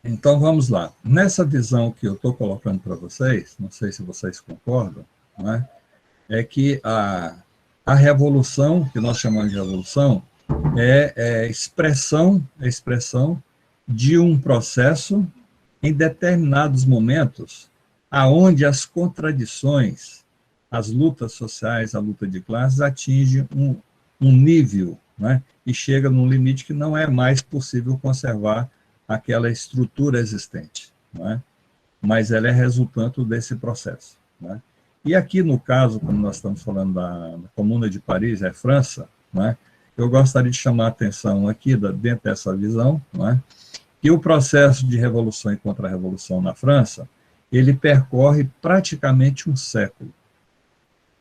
Então, vamos lá. Nessa visão que eu estou colocando para vocês, não sei se vocês concordam, não é? É que a revolução, que nós chamamos de revolução, é expressão de um processo em determinados momentos, aonde as contradições, as lutas sociais, a luta de classes, atingem um nível, né, e chega num limite que não é mais possível conservar aquela estrutura existente, né, mas ela é resultante desse processo, né. E aqui, no caso, como nós estamos falando da Comuna de Paris, é França, né, eu gostaria de chamar a atenção aqui, dentro dessa visão, né, que o processo de revolução e contra-revolução na França, ele percorre praticamente um século.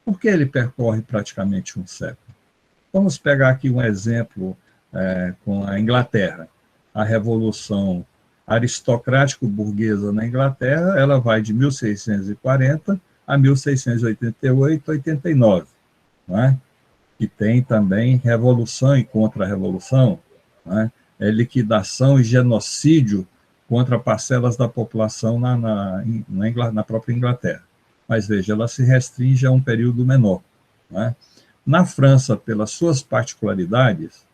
Por que ele percorre praticamente um século? Vamos pegar aqui um exemplo com a Inglaterra. A Revolução aristocrático-burguesa na Inglaterra, ela vai de 1640 a 1688, 89, não é? E tem também revolução e contra-revolução, não é? Liquidação e genocídio contra parcelas da população na própria Inglaterra. Mas, veja, ela se restringe a um período menor, não é? Na França, pelas suas particularidades,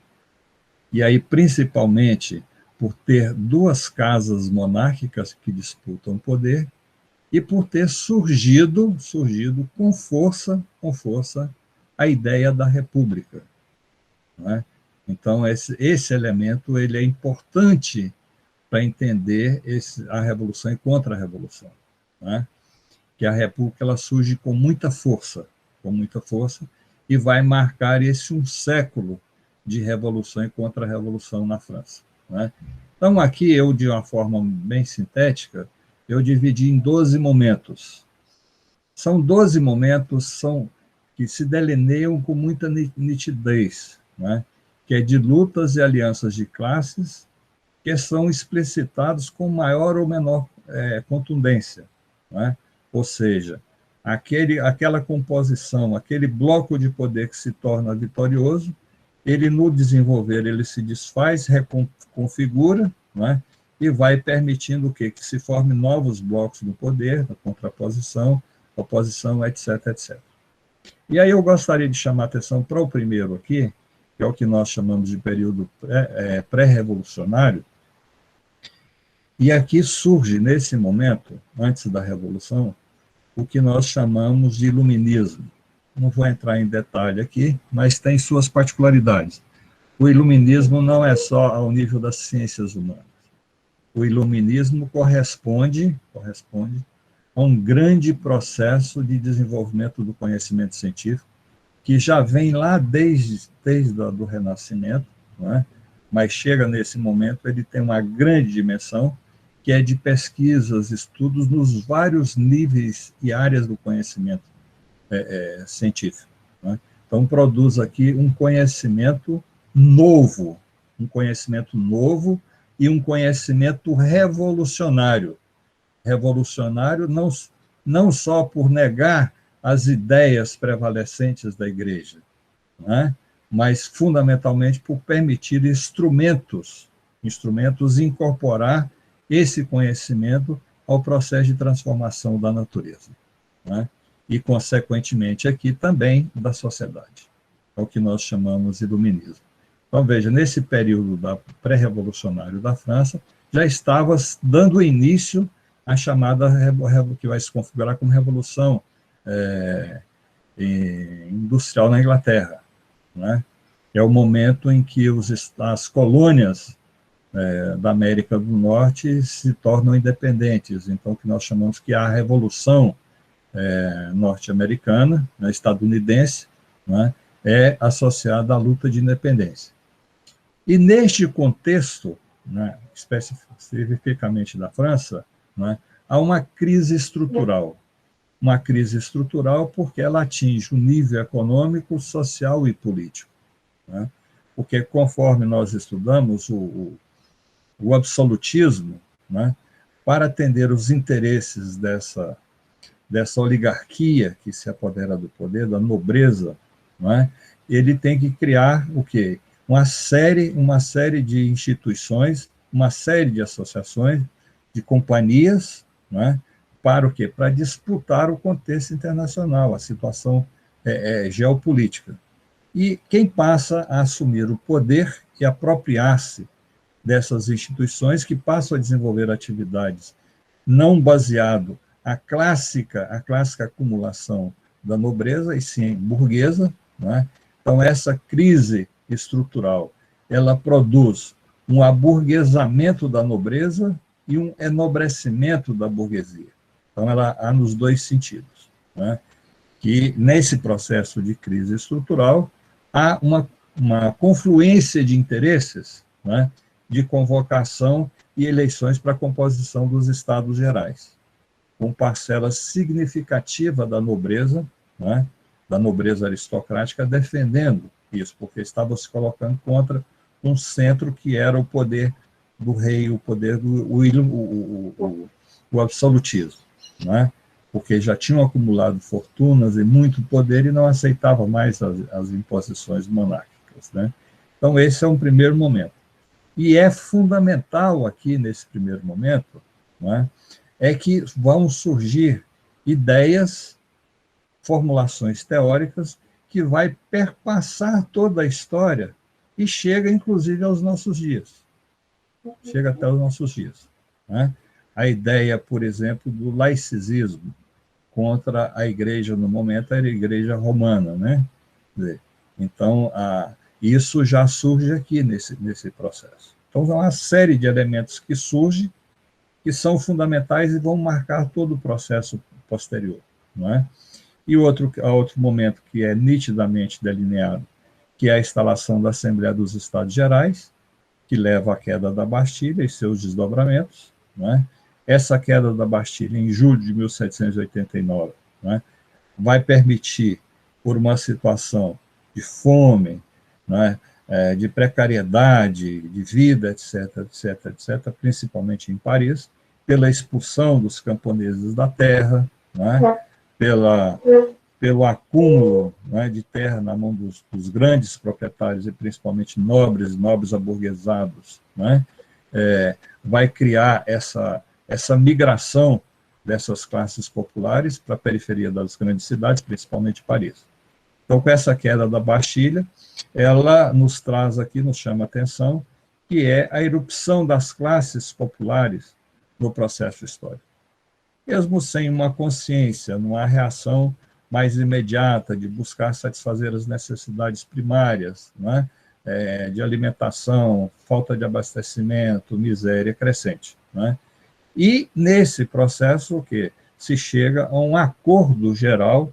e aí principalmente por ter duas casas monárquicas que disputam poder, e por ter surgido com força, a ideia da república, não é? Então, esse elemento ele é importante para entender a revolução e contra-revolução, né? Que a república ela surge com muita força, e vai marcar esse um século de revolução e contra-revolução na França, né? Então, aqui eu, de uma forma bem sintética, eu dividi em 12 momentos. São 12 momentos que se delineiam com muita nitidez, né? Que é de lutas e alianças de classes, que são explicitados com maior ou menor contundência, né? Ou seja, aquela composição, aquele bloco de poder que se torna vitorioso, ele no desenvolver, ele se desfaz, reconfigura, né? E vai permitindo o quê? Que se formem novos blocos do poder, da contraposição, oposição, etc, etc. E aí eu gostaria de chamar a atenção para o primeiro aqui, que é o que nós chamamos de período pré-revolucionário, e aqui surge, nesse momento, antes da Revolução, o que nós chamamos de iluminismo. Não vou entrar em detalhe aqui, mas tem suas particularidades. O iluminismo não é só ao nível das ciências humanas. O iluminismo corresponde a um grande processo de desenvolvimento do conhecimento científico, que já vem lá desde o Renascimento, não é? Mas chega nesse momento, ele tem uma grande dimensão, que é de pesquisas, estudos nos vários níveis e áreas do conhecimento científico, né? Então, produz aqui um conhecimento novo e um conhecimento revolucionário. Revolucionário não só por negar as ideias prevalecentes da Igreja, né? Mas, fundamentalmente, por permitir instrumentos incorporar esse conhecimento ao processo de transformação da natureza, né? E, consequentemente, aqui também da sociedade. É o que nós chamamos de iluminismo. Então, veja, nesse período pré-revolucionário da França, já estava dando início à chamada, que vai se configurar como Revolução Industrial na Inglaterra, né? É o momento em que as colônias da América do Norte se tornam independentes. Então, o que nós chamamos que a Revolução norte-americana, estadunidense, né, é associada à luta de independência. E neste contexto, né, especificamente da França, né, há uma crise estrutural. Uma crise estrutural porque ela atinge o nível econômico, social e político, né? Porque, conforme nós estudamos, o absolutismo, né, para atender os interesses dessa oligarquia que se apodera do poder, da nobreza, né, ele tem que criar o quê? Uma série de instituições, uma série de associações, de companhias, né, para o quê? Para disputar o contexto internacional, a situação geopolítica. E quem passa a assumir o poder e apropriar-se dessas instituições, que passam a desenvolver atividades não baseado a clássica acumulação da nobreza, e sim burguesa, né? Então, essa crise estrutural, ela produz um aburguesamento da nobreza e um enobrecimento da burguesia. Então, ela há nos dois sentidos, né? Que nesse processo de crise estrutural há uma confluência de interesses, né? De convocação e eleições para a composição dos estados gerais, com parcela significativa da nobreza, né, da nobreza aristocrática, defendendo isso, porque estava se colocando contra um centro que era o poder do rei, o poder o absolutismo, né, porque já tinham acumulado fortunas e muito poder e não aceitava mais as imposições monárquicas, né. Então, esse é um primeiro momento. E é fundamental aqui, nesse primeiro momento, né, é que vão surgir ideias, formulações teóricas, que vai perpassar toda a história e chega, inclusive, aos nossos dias. Chega até os nossos dias, né? A ideia, por exemplo, do laicismo contra a igreja, no momento, era a igreja romana, né? Então, isso já surge aqui nesse processo. Então, há uma série de elementos que surgem, que são fundamentais e vão marcar todo o processo posterior, não é? E outro momento que é nitidamente delineado, que é a instalação da Assembleia dos Estados Gerais, que leva à queda da Bastilha e seus desdobramentos, não é? Essa queda da Bastilha, em julho de 1789, não é? Vai permitir, por uma situação de fome, não é? De precariedade, de vida, etc., etc., etc., principalmente em Paris, pela expulsão dos camponeses da terra, né, pelo acúmulo, né, de terra na mão dos grandes proprietários, e principalmente nobres aburguesados, né, vai criar essa migração dessas classes populares para a periferia das grandes cidades, principalmente Paris. Então, com essa queda da Bastilha, ela nos traz aqui, nos chama a atenção, que é a erupção das classes populares no processo histórico. Mesmo sem uma consciência, não há reação mais imediata de buscar satisfazer as necessidades primárias, né, de alimentação, falta de abastecimento, miséria crescente, né? E, nesse processo, o quê? Se chega a um acordo geral,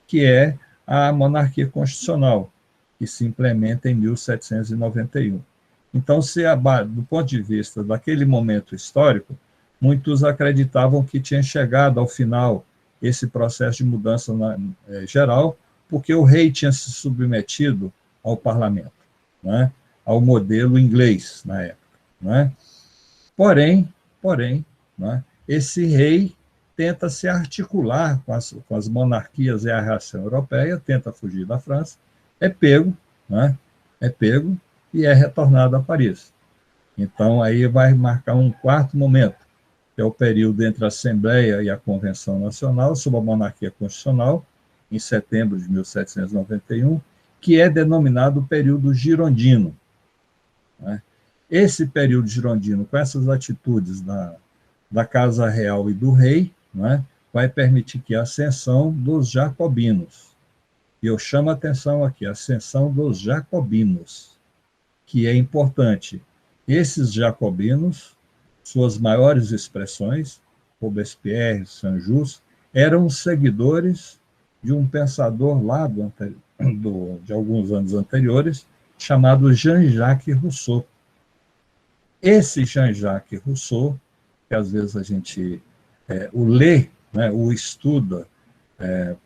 que é a monarquia constitucional, que se implementa em 1791. Então, do ponto de vista daquele momento histórico, muitos acreditavam que tinha chegado ao final esse processo de mudança geral, porque o rei tinha se submetido ao parlamento, né, ao modelo inglês na época, né? Porém, né, esse rei tenta se articular com as monarquias e a reação europeia, tenta fugir da França, é pego, né, e é retornado a Paris. Então, aí vai marcar um quarto momento, que é o período entre a Assembleia e a Convenção Nacional, sob a monarquia constitucional, em setembro de 1791, que é denominado período girondino, né? Esse período girondino, com essas atitudes da Casa Real e do rei, né, vai permitir que a ascensão dos jacobinos, e eu chamo a atenção aqui, a ascensão dos jacobinos, que é importante. Esses jacobinos, suas maiores expressões, Robespierre, Saint-Just, eram seguidores de um pensador lá de alguns anos anteriores, chamado Jean-Jacques Rousseau. Esse Jean-Jacques Rousseau, que às vezes a gente o lê, né, o estuda,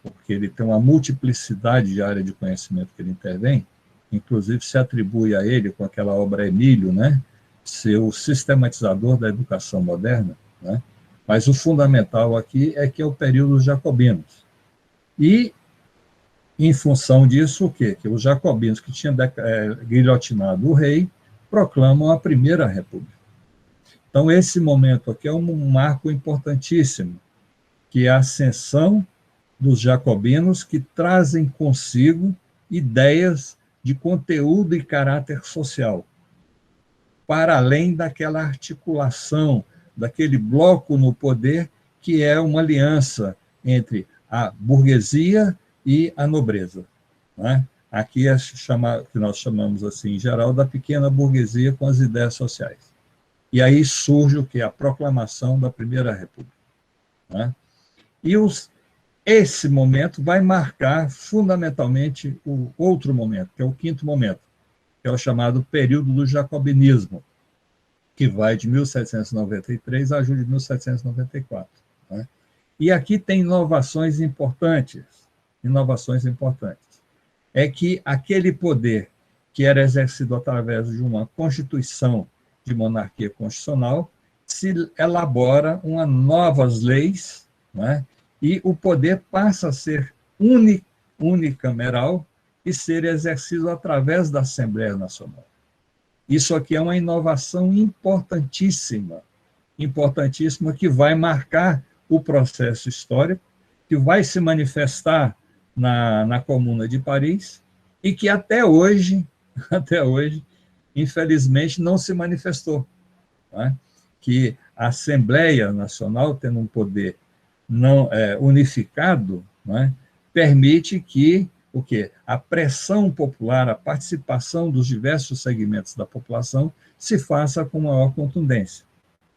porque ele tem uma multiplicidade de área de conhecimento que ele intervém, inclusive se atribui a ele, com aquela obra Emílio, né, ser o sistematizador da educação moderna, né? Mas o fundamental aqui é que é o período dos jacobinos. E, em função disso, o quê? Que os jacobinos que tinham guilhotinado o rei proclamam a Primeira República. Então, esse momento aqui é um marco importantíssimo, que é a ascensão dos jacobinos, que trazem consigo ideias de conteúdo e caráter social, para além daquela articulação, daquele bloco no poder, que é uma aliança entre a burguesia e a nobreza. Né? Aqui é que nós chamamos assim, em geral, da pequena burguesia com as ideias sociais. E aí surge o que? A proclamação da Primeira República. Né? E esse momento vai marcar fundamentalmente o outro momento, que é o quinto momento, que é o chamado período do jacobinismo, que vai de 1793 a julho de 1794. Né? E aqui tem inovações importantes. É que aquele poder que era exercido através de uma constituição de monarquia constitucional, se elabora novas leis, né? E o poder passa a ser unicameral e ser exercido através da Assembleia Nacional. Isso aqui é uma inovação importantíssima, que vai marcar o processo histórico, que vai se manifestar na Comuna de Paris e que até hoje, infelizmente, não se manifestou. Né? Que a Assembleia Nacional, tendo um poder não unificado, né, permite que o quê? A pressão popular, a participação dos diversos segmentos da população se faça com maior contundência.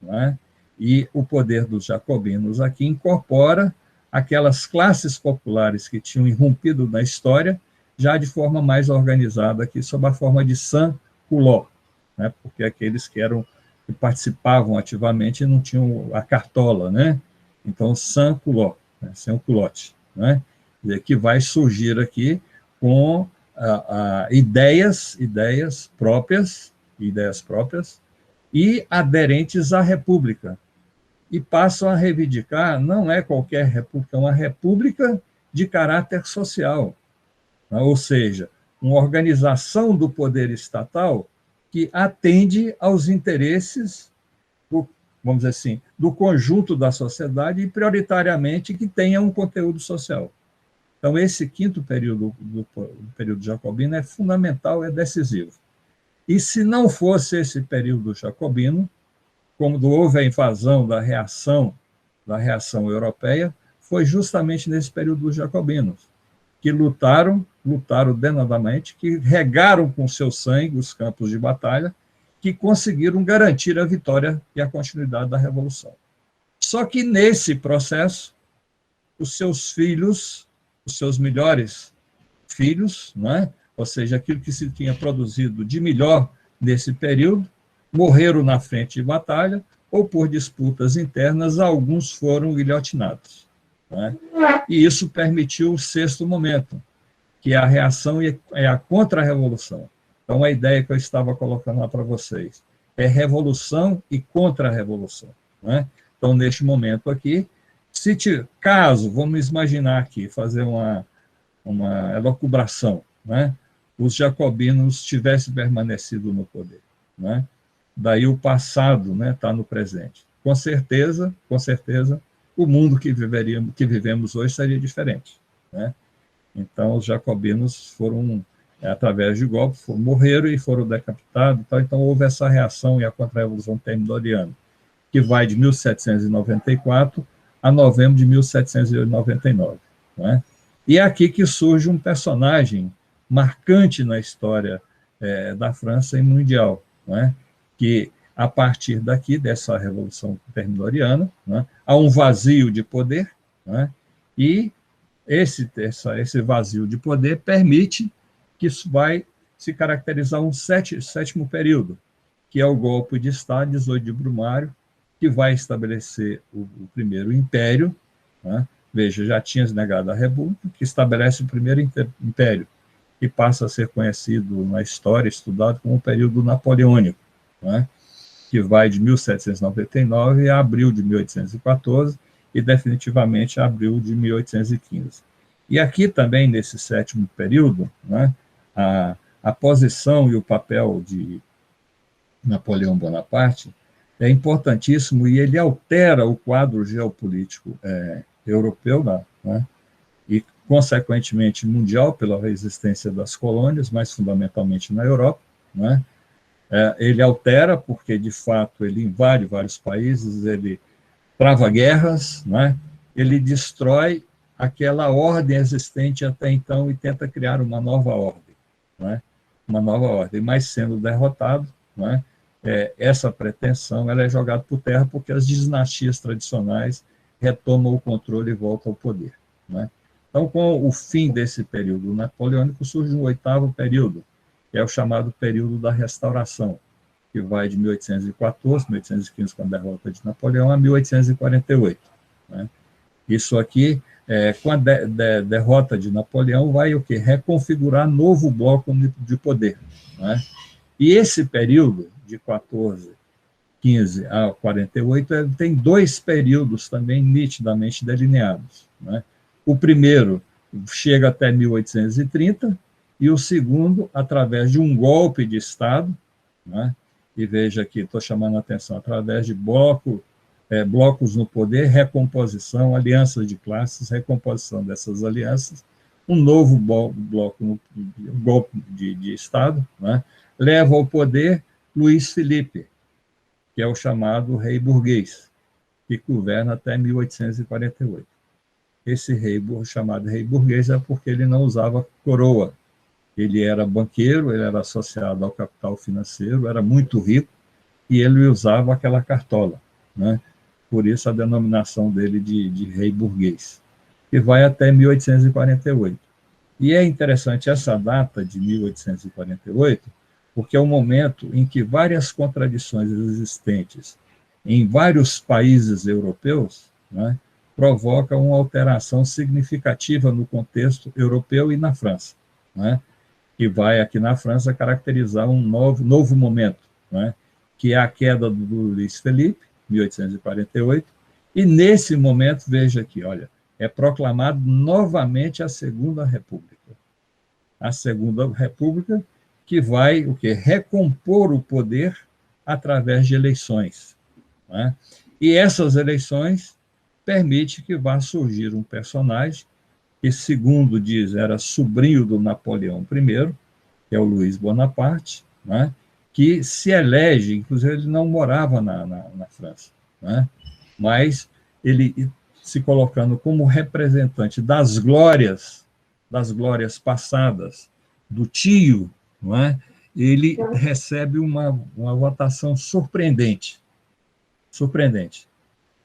Né? E o poder dos jacobinos aqui incorpora aquelas classes populares que tinham irrompido na história, já de forma mais organizada aqui, sob a forma de sans-culottes, né? Porque aqueles que participavam ativamente não tinham a cartola, né? Então, sans-culottes, né? Sem o culote, né? Que vai surgir aqui com ideias próprias e aderentes à República. E passam a reivindicar, não é qualquer república, é uma república de caráter social, né? Ou seja, uma organização do poder estatal que atende aos interesses, vamos dizer assim, do conjunto da sociedade e, prioritariamente, que tenha um conteúdo social. Então, esse quinto período, do período jacobino, é fundamental, é decisivo. E se não fosse esse período jacobino, quando houve a invasão da reação europeia, foi justamente nesse período dos jacobinos, que lutaram denodamente, que regaram com seu sangue os campos de batalha, que conseguiram garantir a vitória e a continuidade da Revolução. Só que, nesse processo, os seus filhos, os seus melhores filhos, né? Ou seja, aquilo que se tinha produzido de melhor nesse período, morreram na frente de batalha, ou por disputas internas, alguns foram guilhotinados. Né? E isso permitiu o sexto momento, que é a reação e a contra-revolução. Então, a ideia que eu estava colocando lá para vocês é revolução e contra-revolução. Né? Então, neste momento aqui, caso, vamos imaginar aqui, fazer uma elucubração, né? Os jacobinos tivessem permanecido no poder. Né? Daí o passado está no presente. Com certeza, o mundo que vivemos hoje seria diferente. Né? Então, os jacobinos foram, através de golpes, morreram e foram decapitados. Então, houve essa reação e a contra-revolução termidoriana, que vai de 1794 a novembro de 1799. Né? E é aqui que surge um personagem marcante na história da França e mundial, né? Que, a partir daqui, dessa Revolução Termidoriana, né, há um vazio de poder, né? E esse vazio de poder permite que isso vai se caracterizar um sétimo período, que é o golpe de Estado, 18 de Brumário, que vai estabelecer o primeiro império. Né? Veja, já tinha negado a República, que estabelece o primeiro império, que passa a ser conhecido na história, estudado como o período napoleônico, né? Que vai de 1799 a abril de 1814 e definitivamente a abril de 1815. E aqui também, nesse sétimo período, né, a posição e o papel de Napoleão Bonaparte é importantíssimo e ele altera o quadro geopolítico europeu, né, e, consequentemente, mundial, pela existência das colônias, mas fundamentalmente na Europa, né. Ele altera porque, de fato, ele invade vários países, ele trava guerras, né, ele destrói aquela ordem existente até então e tenta criar uma nova ordem, né, uma nova ordem, mas sendo derrotado, né, essa pretensão ela é jogada por terra porque as dinastias tradicionais retomam o controle e voltam ao poder, né. Então, com o fim desse período napoleônico, surge um oitavo período, que é o chamado período da Restauração, que vai de 1814, 1815, com a derrota de Napoleão, a 1848. Né? Isso aqui, com a derrota de Napoleão, vai o quê? Reconfigurar novo bloco de poder. Né? E esse período, de 14, 15 a 48, tem dois períodos também nitidamente delineados. Né? O primeiro chega até 1830, e o segundo, através de um golpe de Estado, né? E veja aqui, estou chamando a atenção, através de blocos no poder, recomposição, alianças de classes, recomposição dessas alianças, um novo bloco, golpe de Estado, né? Leva ao poder Luís Felipe, que é o chamado rei burguês, que governa até 1848. Esse rei, chamado rei burguês, é porque ele não usava coroa. Ele era banqueiro, ele era associado ao capital financeiro, era muito rico, e ele usava aquela cartola, né? Por isso a denominação dele de rei burguês, que vai até 1848. E é interessante essa data de 1848, porque é o momento em que várias contradições existentes em vários países europeus, né, provocam uma alteração significativa no contexto europeu e na França, né? Que vai aqui na França caracterizar um novo momento, né, que é a queda do Luís Felipe, 1848, e nesse momento, veja aqui, olha, é proclamado novamente a Segunda República. A Segunda República que vai o quê? Recompor o poder através de eleições. Né? E essas eleições permitem que vá surgir um personagem que, segundo diz, era sobrinho do Napoleão I, que é o Luiz Bonaparte, né, que se elege, inclusive ele não morava na França, né, mas ele se colocando como representante das glórias passadas do tio, não é? Ele recebe uma votação surpreendente.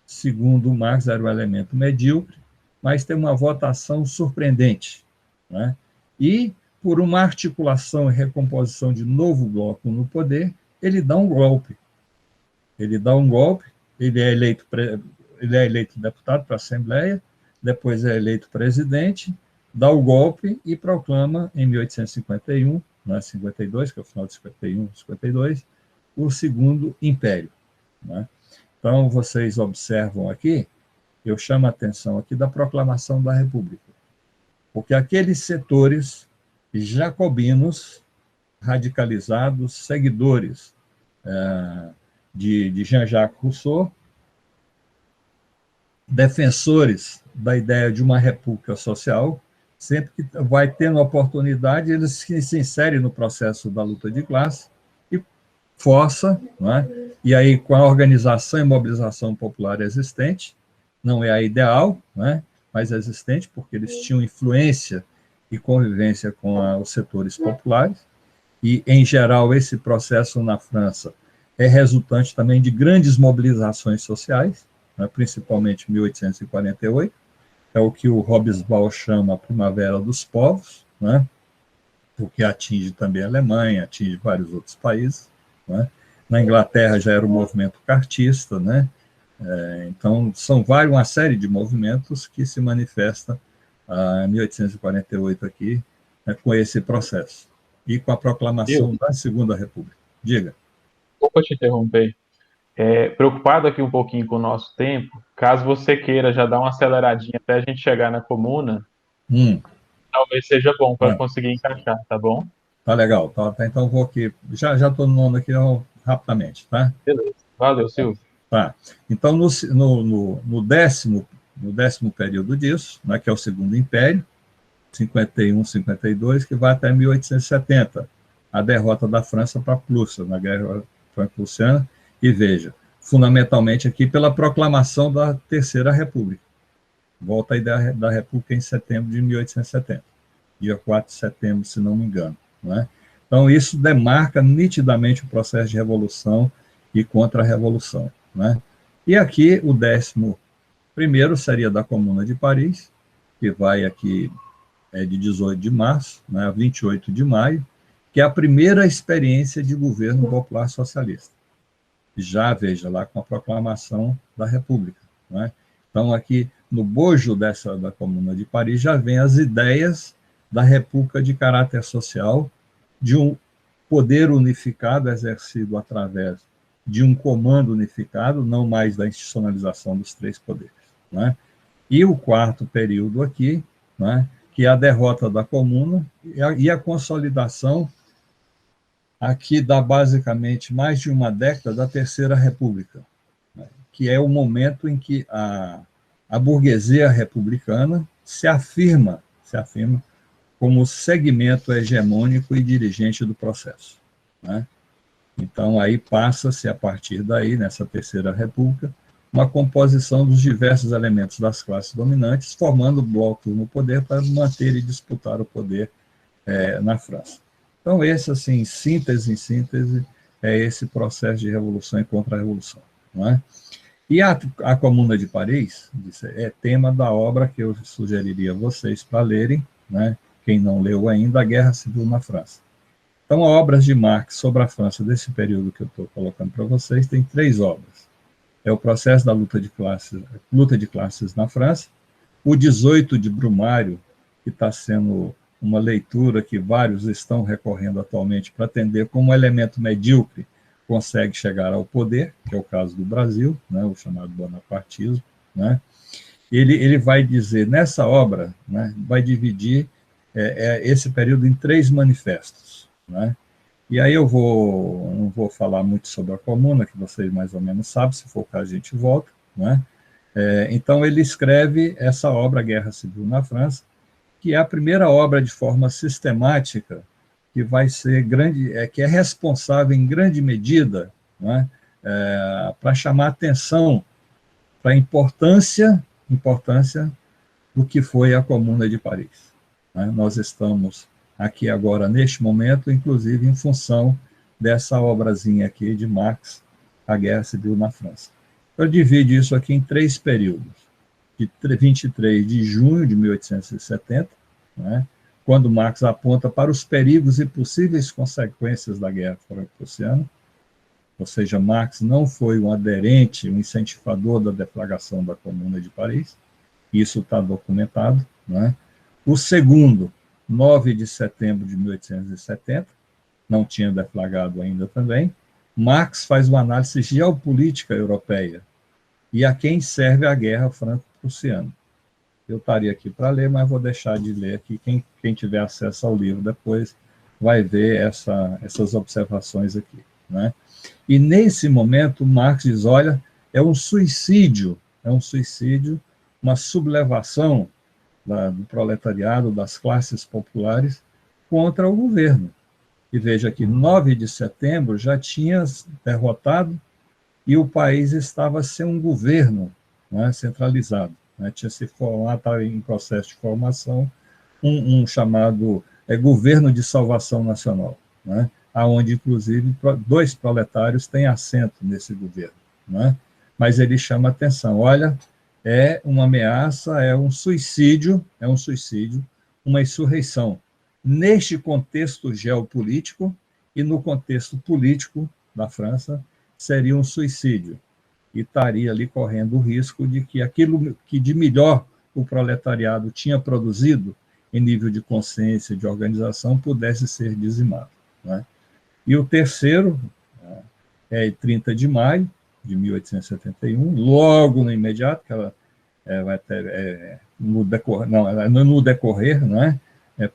Segundo Marx, era um elemento medíocre, mas tem uma votação surpreendente, né? E, por uma articulação e recomposição de novo bloco no poder, ele dá um golpe. Ele é eleito deputado para a Assembleia, depois é eleito presidente, dá o golpe e proclama, em 1851, não é 52, que é o final de 51, 52, o Segundo Império. Né? Então, vocês observam aqui, eu chamo a atenção aqui da proclamação da República, porque aqueles setores jacobinos, radicalizados, seguidores de Jean-Jacques Rousseau, defensores da ideia de uma república social, sempre que vai tendo oportunidade, eles se inserem no processo da luta de classe e força, não é? E aí, com a organização e mobilização popular existente, não é a ideal, né, mas existente, porque eles tinham influência e convivência com os setores populares, e, em geral, esse processo na França é resultante também de grandes mobilizações sociais, né, principalmente em 1848, é o que o Hobsbawm chama a Primavera dos Povos, né, porque atinge também a Alemanha, atinge vários outros países, né. Na Inglaterra já era o movimento cartista, né. Então, são uma série de movimentos que se manifestam em 1848 aqui, né, com esse processo, e com a proclamação da Segunda República. Diga. Desculpa te interromper. Preocupado aqui um pouquinho com o nosso tempo, caso você queira já dar uma aceleradinha até a gente chegar na comuna, talvez seja bom para conseguir encaixar, tá bom? Tá legal. Tá, então, vou aqui. Já estou no nome aqui rapidamente, tá? Beleza. Valeu, Silvio. Tá. Então, no décimo período disso, né, que é o Segundo Império, 51, 52, que vai até 1870, a derrota da França para a Prússia, na Guerra Franco-Prussiana, e veja, fundamentalmente aqui pela proclamação da Terceira República. Volta a ideia da República em setembro de 1870, dia 4 de setembro, se não me engano. Né? Então, isso demarca nitidamente o processo de revolução e contra-revolução. Né? E aqui, o 11º seria da Comuna de Paris, que vai aqui de 18 de março, né, a 28 de maio, que é a primeira experiência de governo popular socialista. Já, veja lá, com a proclamação da República. Né? Então, aqui, no bojo da Comuna de Paris, já vem as ideias da República de caráter social, de um poder unificado exercido através de um comando unificado, não mais da institucionalização dos três poderes. Né? E o quarto período aqui, né, que é a derrota da Comuna e a consolidação, aqui dá basicamente mais de uma década, da Terceira República, né, que é o momento em que a burguesia republicana se afirma como segmento hegemônico e dirigente do processo. Né? Então, aí passa-se, a partir daí, nessa Terceira República, uma composição dos diversos elementos das classes dominantes, formando blocos no poder para manter e disputar o poder na França. Então, esse, assim, em síntese, é esse processo de revolução e contra-revolução. Não é? E a Comuna de Paris é tema da obra que eu sugeriria a vocês para lerem, né? Quem não leu ainda, A Guerra Civil na França. Então, obras de Marx sobre a França desse período que eu estou colocando para vocês, tem 3 obras. É o processo da luta de classes na França, o 18 de Brumário, que está sendo uma leitura que vários estão recorrendo atualmente para atender como um elemento medíocre consegue chegar ao poder, que é o caso do Brasil, né, o chamado bonapartismo. Né? Ele vai dizer, nessa obra, né, vai dividir esse período em 3 manifestos. Né? E aí eu não vou falar muito sobre a Comuna, que vocês mais ou menos sabem, se for o caso a gente volta. Né? Então ele escreve essa obra, Guerra Civil na França, que é a primeira obra de forma sistemática que vai ser grande, que é responsável em grande medida, né, para chamar atenção para a importância do que foi a Comuna de Paris. Né? Nós estamos aqui agora, neste momento, inclusive em função dessa obrazinha aqui de Marx, A Guerra Civil na França. Eu divido isso aqui em 3 períodos. De 23 de junho de 1870, né, quando Marx aponta para os perigos e possíveis consequências da Guerra Franco-Prussiana, ou seja, Marx não foi um aderente, um incentivador da deflagração da Comuna de Paris, isso está documentado. Né? O segundo, 9 de setembro de 1870, não tinha deflagrado ainda também, Marx faz uma análise geopolítica europeia e a quem serve a Guerra Franco-Prussiana. Eu estaria aqui para ler, mas vou deixar de ler aqui. Quem tiver acesso ao livro depois vai ver essas observações aqui. Né? E nesse momento, Marx diz, olha, é um suicídio, uma sublevação do proletariado, das classes populares, contra o governo. E veja que 9 de setembro já tinha derrotado e o país estava sem um governo, né, centralizado. Né, tinha se formado, estava em processo de formação, um chamado Governo de Salvação Nacional, né, onde, inclusive, 2 proletários têm assento nesse governo. Né, mas ele chama atenção, olha, é uma ameaça, é um suicídio, uma insurreição. Neste contexto geopolítico e no contexto político da França, seria um suicídio. E estaria ali correndo o risco de que aquilo que de melhor o proletariado tinha produzido em nível de consciência, de organização, pudesse ser dizimado. Né? E o terceiro é 30 de maio de 1871, logo no imediato, que ela vai ter, no decorrer, né?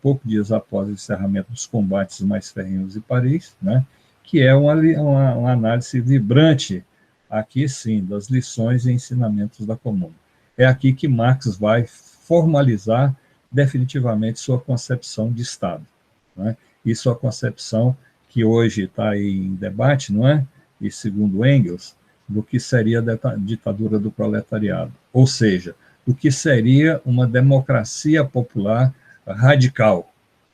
Poucos dias após o encerramento dos combates mais ferrenhos em Paris, né? Que é uma análise vibrante aqui sim, das lições e ensinamentos da Comuna. É aqui que Marx vai formalizar definitivamente sua concepção de Estado, né? E sua concepção que hoje está aí em debate, não é? E segundo Engels, do que seria a ditadura do proletariado, ou seja, do que seria uma democracia popular radical,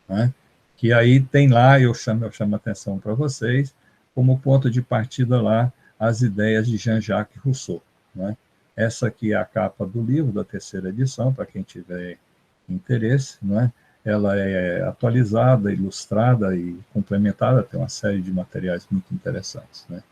né? Que aí tem lá, eu chamo a atenção para vocês, como ponto de partida lá, as ideias de Jean-Jacques Rousseau, né? Essa aqui é a capa do livro, da terceira edição, para quem tiver interesse, né? Ela é atualizada, ilustrada e complementada, tem uma série de materiais muito interessantes, né?